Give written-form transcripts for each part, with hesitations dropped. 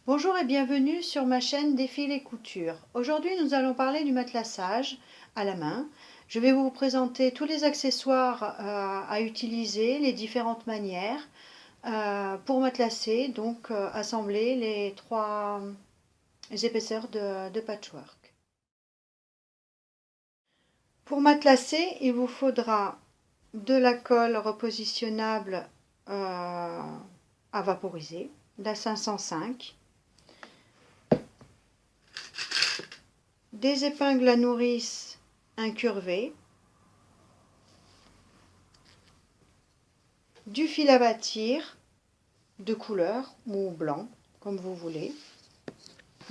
Bonjour et bienvenue sur ma chaîne Défile et Couture. Aujourd'hui, nous allons parler du matelassage à la main. Je vais vous présenter tous les accessoires à utiliser, les différentes manières pour matelasser, donc assembler les trois épaisseurs de patchwork. Pour matelasser, il vous faudra de la colle repositionnable à vaporiser, la 505. Des épingles à nourrice incurvées, du fil à bâtir de couleur ou blanc, comme vous voulez,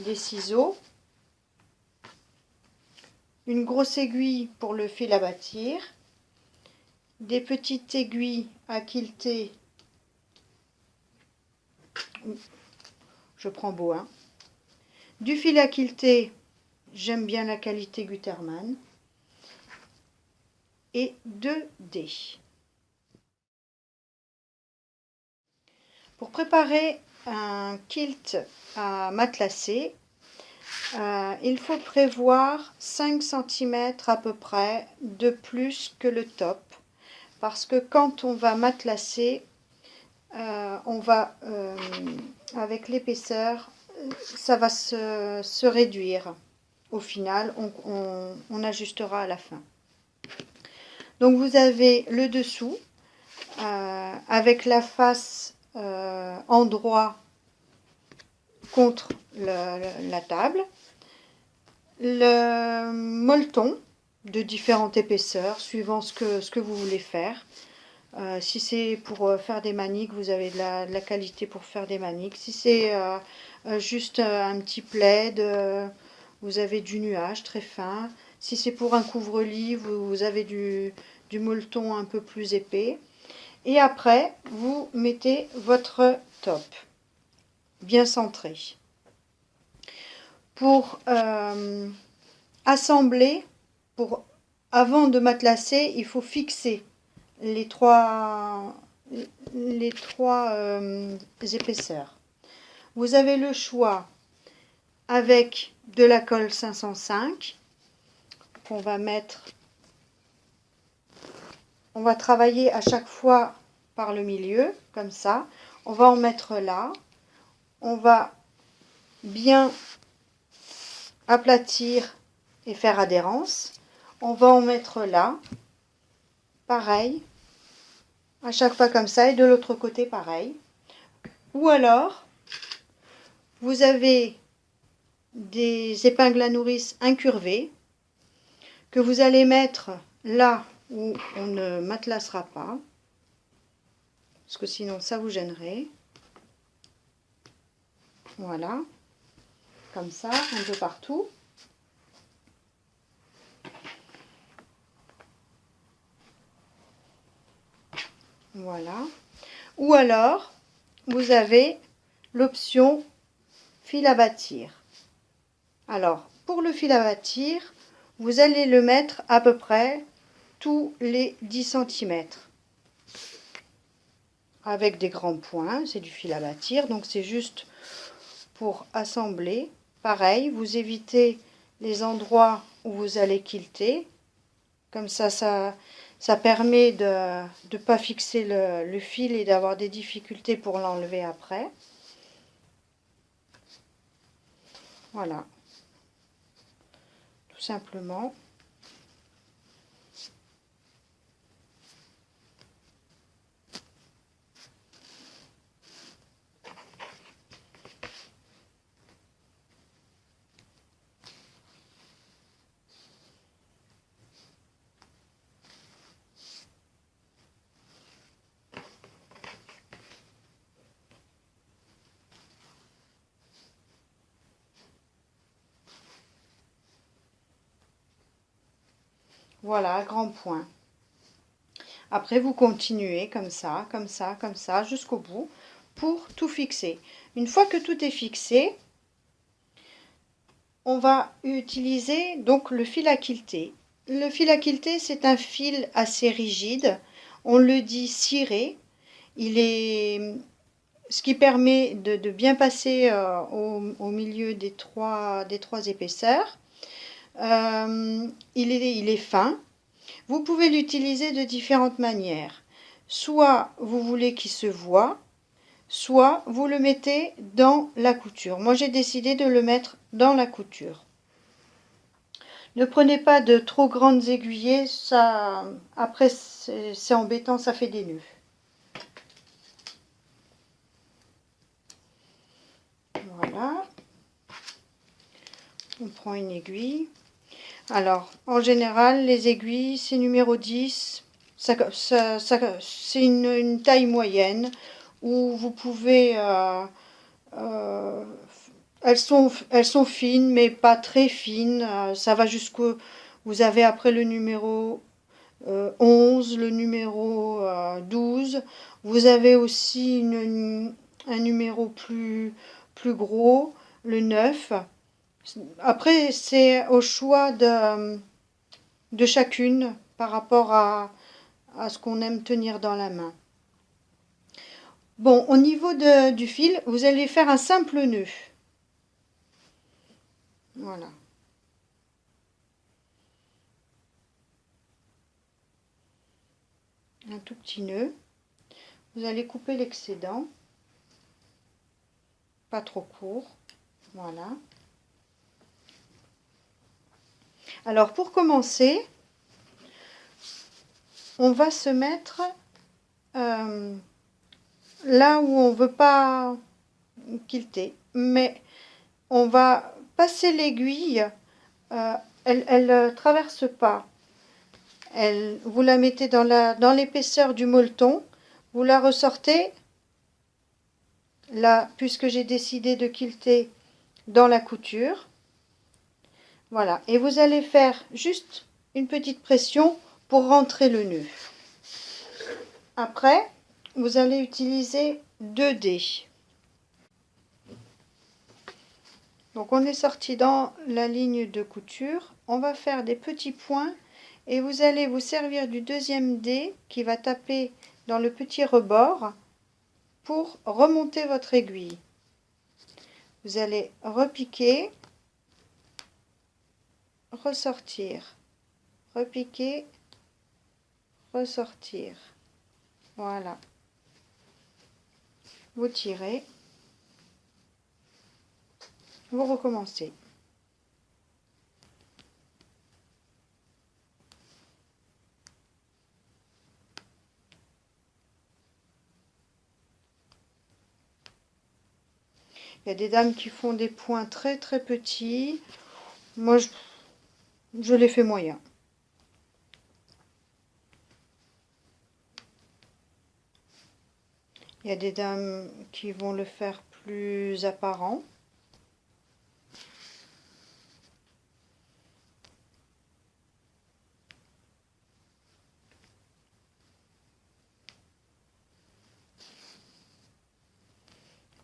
des ciseaux, une grosse aiguille pour le fil à bâtir, des petites aiguilles à quilter, je prends beau, hein, du fil à quilter, j'aime bien la qualité Gutermann, et 2 dés. Pour préparer un kilt à matelasser, il faut prévoir 5 cm à peu près de plus que le top, parce que quand on va matelasser, on va, avec l'épaisseur, ça va se réduire. Au final, on ajustera à la fin. Donc vous avez le dessous, avec la face endroit contre la table, le molleton de différentes épaisseurs suivant ce que vous voulez faire. Si c'est pour faire des maniques, vous avez de la qualité pour faire des maniques. Si c'est juste un petit plaid, vous avez du nuage très fin. Si c'est pour un couvre-lit, vous avez du molleton un peu plus épais. Et après, vous mettez votre top bien centré. Pour assembler, avant de matelasser, il faut fixer les trois épaisseurs. Vous avez le choix avec de la colle 505 qu'on va mettre. On va travailler à chaque fois par le milieu, comme ça. On va en mettre là. On va bien aplatir et faire adhérence. On va en mettre là. Pareil. À chaque fois comme ça. Et de l'autre côté, pareil. Ou alors, vous avez des épingles à nourrice incurvées que vous allez mettre là où on ne matelassera pas, parce que sinon ça vous gênerait. Voilà, comme ça, un peu partout. Voilà. Ou alors, vous avez l'option fil à bâtir. Alors, pour le fil à bâtir, vous allez le mettre à peu près tous les 10 cm. Avec des grands points, c'est du fil à bâtir, donc c'est juste pour assembler. Pareil, vous évitez les endroits où vous allez quilter. Comme ça permet de ne pas fixer le fil et d'avoir des difficultés pour l'enlever après. Voilà, tout simplement. Voilà, grand point. Après, vous continuez comme ça, comme ça, comme ça, jusqu'au bout, pour tout fixer. Une fois que tout est fixé, on va utiliser donc le fil à quilter. Le fil à quilter, c'est un fil assez rigide. On le dit ciré. Il est ce qui permet de bien passer au milieu des trois épaisseurs. Il est fin. Vous pouvez l'utiliser de différentes manières. Soit vous voulez qu'il se voie, soit vous le mettez dans la couture. Moi, j'ai décidé de le mettre dans la couture. Ne prenez pas de trop grandes aiguillées, ça, après c'est embêtant, ça fait des nœuds. Voilà. On prend une aiguille. Alors, en général, les aiguilles, c'est numéro 10. C'est une taille moyenne où vous pouvez... elles sont fines, mais pas très fines. Ça va jusqu'au... Vous avez après le numéro 11, le numéro 12. Vous avez aussi un numéro plus gros, le 9. Après, c'est au choix de chacune par rapport à ce qu'on aime tenir dans la main. Bon, au niveau du fil, vous allez faire un simple nœud. Voilà. Un tout petit nœud. Vous allez couper l'excédent. Pas trop court. Voilà. Alors, pour commencer, on va se mettre là où on ne veut pas quilter. Mais on va passer l'aiguille. Elle ne traverse pas. Vous la mettez dans l'épaisseur du molleton, vous la ressortez, là, puisque j'ai décidé de quilter dans la couture. Voilà, et vous allez faire juste une petite pression pour rentrer le nœud. Après, vous allez utiliser 2 dés. Donc on est sorti dans la ligne de couture, on va faire des petits points. Et vous allez vous servir du deuxième dé qui va taper dans le petit rebord pour remonter votre aiguille. Vous allez repiquer, ressortir, repiquer, ressortir. Voilà. Vous tirez, vous recommencez. Il y a des dames qui font des points très très petits. Moi, je les fais moyens. Il y a des dames qui vont le faire plus apparent.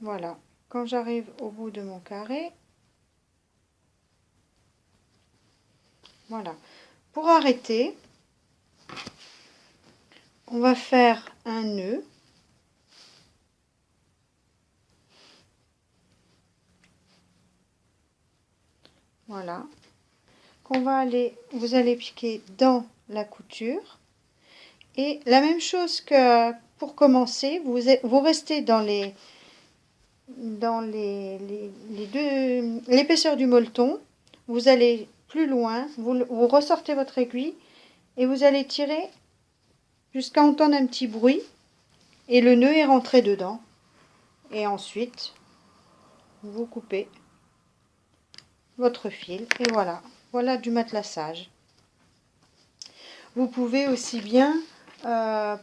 Voilà. Quand j'arrive au bout de mon carré, voilà. Pour arrêter, on va faire un nœud. Voilà. Vous allez piquer dans la couture. Et la même chose que pour commencer, vous restez dans l'épaisseur du molleton. Vous allez plus loin, vous ressortez votre aiguille et vous allez tirer jusqu'à entendre un petit bruit et le nœud est rentré dedans. Et ensuite, vous coupez votre fil et voilà. Voilà du matelassage. Vous pouvez aussi bien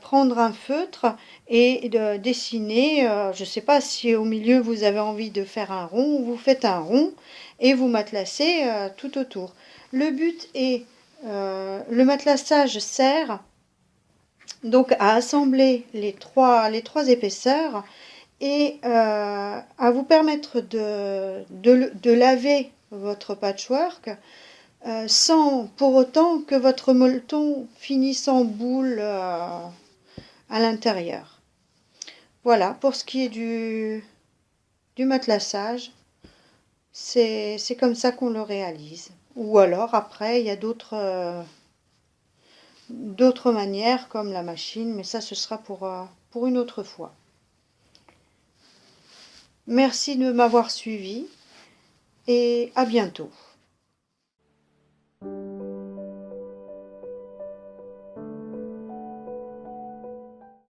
prendre un feutre et dessiner, je ne sais pas si au milieu vous avez envie de faire un rond, vous faites un rond et vous matelassez tout autour. Le but est, le matelassage sert donc à assembler les trois épaisseurs et à vous permettre de laver votre patchwork sans pour autant que votre molleton finisse en boule à l'intérieur. Voilà, pour ce qui est du matelassage, c'est comme ça qu'on le réalise. Ou alors après, il y a d'autres manières comme la machine, mais ça ce sera pour une autre fois. Merci de m'avoir suivi et à bientôt.